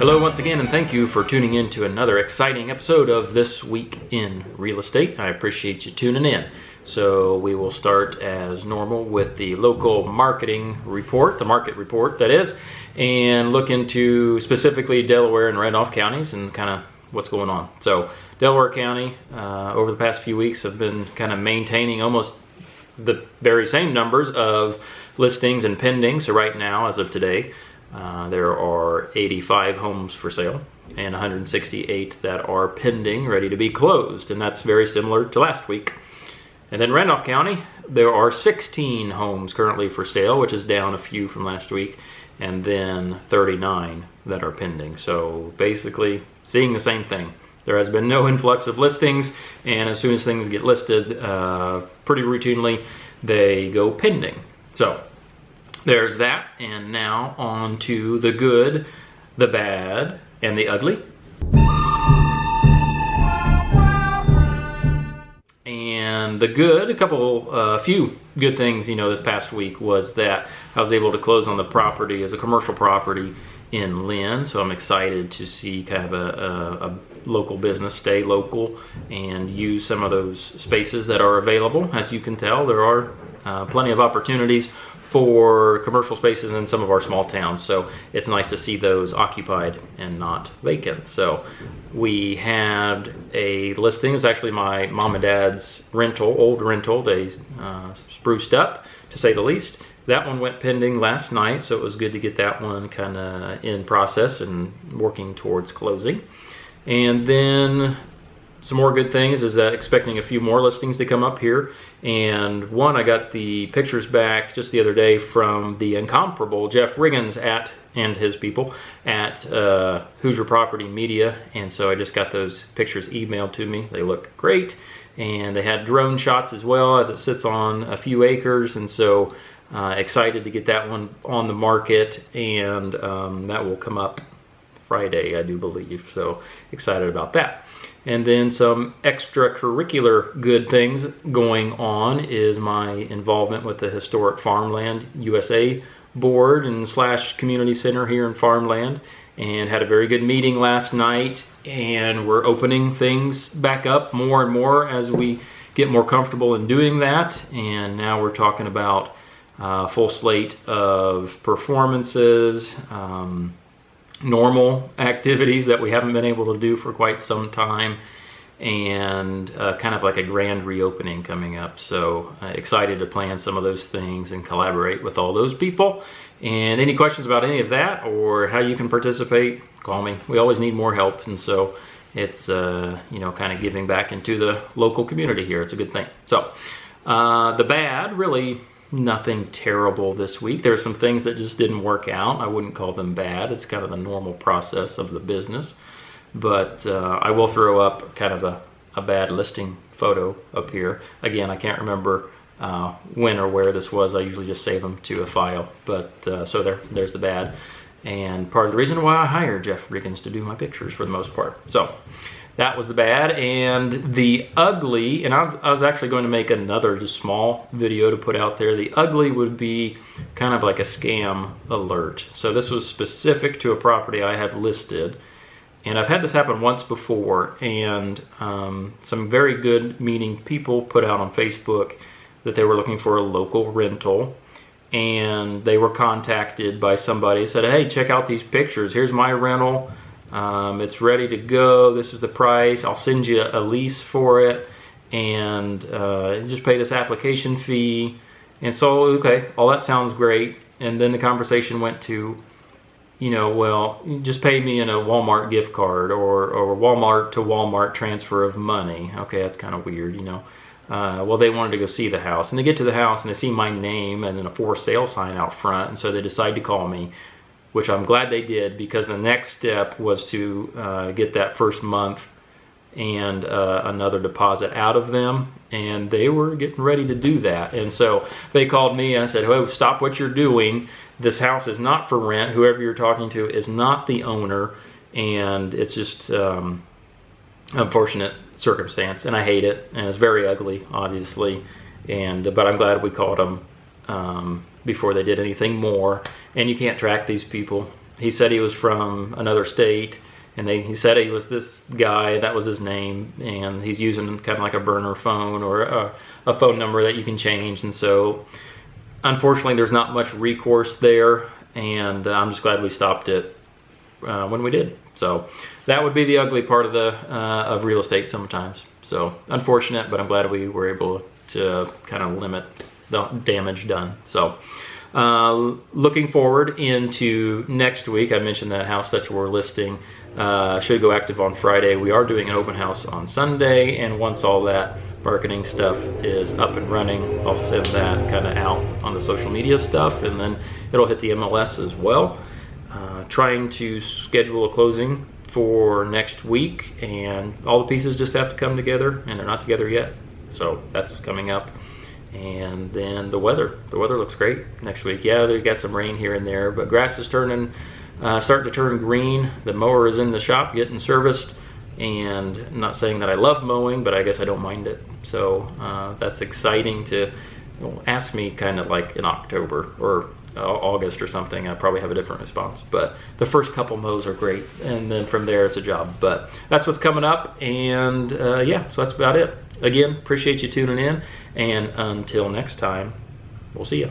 Hello once again, and thank you for tuning in to another exciting episode of This Week in Real Estate. I appreciate you tuning in. So we will start as normal with the local marketing report, the market report that is, and look into specifically Delaware and Randolph counties and kind of what's going on. So Delaware County over the past few weeks have been kind of maintaining almost the very same numbers of listings and pending. So right now, as of today, there are 85 homes for sale and 168 that are pending, ready to be closed, and that's very similar to last week. And then Randolph County, there are 16 homes currently for sale, which is down a few from last week, and then 39 that are pending. So basically seeing the same thing. There has been no influx of listings, and as soon as things get listed pretty routinely, they go pending. So there's that, and now on to the good, the bad, and the ugly. And the good, a few good things, this past week was that I was able to close on the property as a commercial property in Lynn. So I'm excited to see kind of a local business stay local and use some of those spaces that are available. As you can tell, there are plenty of opportunities for commercial spaces in some of our small towns, so it's nice to see those occupied and not vacant. So we had a listing. It's actually my mom and dad's old rental. They spruced up, to say the least. That one went pending last night, so it was good to get that one kind of in process and working towards closing. And then some more good things is that expecting a few more listings to come up here. And one, I got the pictures back just the other day from the incomparable Jeff Riggins and his people at Hoosier Property Media. And so I just got those pictures emailed to me. They look great. And they had drone shots as well, as it sits on a few acres. And so excited to get that one on the market. And that will come up Friday, I do believe. So excited about that. And then some extracurricular good things going on is my involvement with the Historic Farmland USA board and / community center here in Farmland, and had a very good meeting last night, and we're opening things back up more and more as we get more comfortable in doing that. And now we're talking about full slate of performances, normal activities that we haven't been able to do for quite some time, and kind of like a grand reopening coming up. So excited to plan some of those things and collaborate with all those people. And any questions about any of that or how you can participate, call me. We always need more help, and so it's kind of giving back into the local community here. It's a good thing. So the bad, really nothing terrible this week. There are some things that just didn't work out. I wouldn't call them bad. It's kind of the normal process of the business. But I will throw up kind of a bad listing photo up here. Again, I can't remember when or where this was. I usually just save them to a file. But so there's the bad. And part of the reason why I hired Jeff Riggins to do my pictures for the most part. So that was the bad. And the ugly, and I was actually going to make another just small video to put out there. The ugly would be kind of like a scam alert. So this was specific to a property I have listed. And I've had this happen once before, and some very good meaning people put out on Facebook that they were looking for a local rental. And they were contacted by somebody who said, hey, check out these pictures. Here's my rental. It's ready to go. This is the price. I'll send you a lease for it, and just pay this application fee. And so, okay, all that sounds great. And then the conversation went to, well, just pay me in a Walmart gift card or Walmart to Walmart transfer of money. Okay, that's kind of weird, Well, they wanted to go see the house, and they get to the house and they see my name and then a for sale sign out front, and so they decide to call me, which I'm glad they did, because the next step was to get that first month and another deposit out of them, and they were getting ready to do that. And so they called me and I said, oh, stop what you're doing. This house is not for rent. Whoever you're talking to is not the owner, and it's just unfortunate circumstance, and I hate it, and it's very ugly, obviously. But I'm glad we called them before they did anything more. And you can't track these people. he said he was from another state, and he said he was this guy, that was his name, and he's using kind of like a burner phone or a phone number that you can change. And so unfortunately there's not much recourse there, and I'm just glad we stopped it when we did. So that would be the ugly part of real estate sometimes. So unfortunate, but I'm glad we were able to kind of limit the damage done. So looking forward into next week, I mentioned that house that we're listing should go active on Friday. We are doing an open house on Sunday, and once all that marketing stuff is up and running, I'll send that kind of out on the social media stuff, and then it'll hit the MLS as well. Trying to schedule a closing for next week, and all the pieces just have to come together, and they're not together yet. So that's coming up. And then the weather looks great next week. Yeah, they got some rain here and there, but grass is starting to turn green. The mower is in the shop getting serviced, and I'm not saying that I love mowing, but I guess I don't mind it. So that's exciting. To ask me kind of like in October or August or something, I probably have a different response. But the first couple mows are great, and then from there it's a job. But that's what's coming up, and yeah, so that's about it. Again, appreciate you tuning in, and until next time, we'll see you.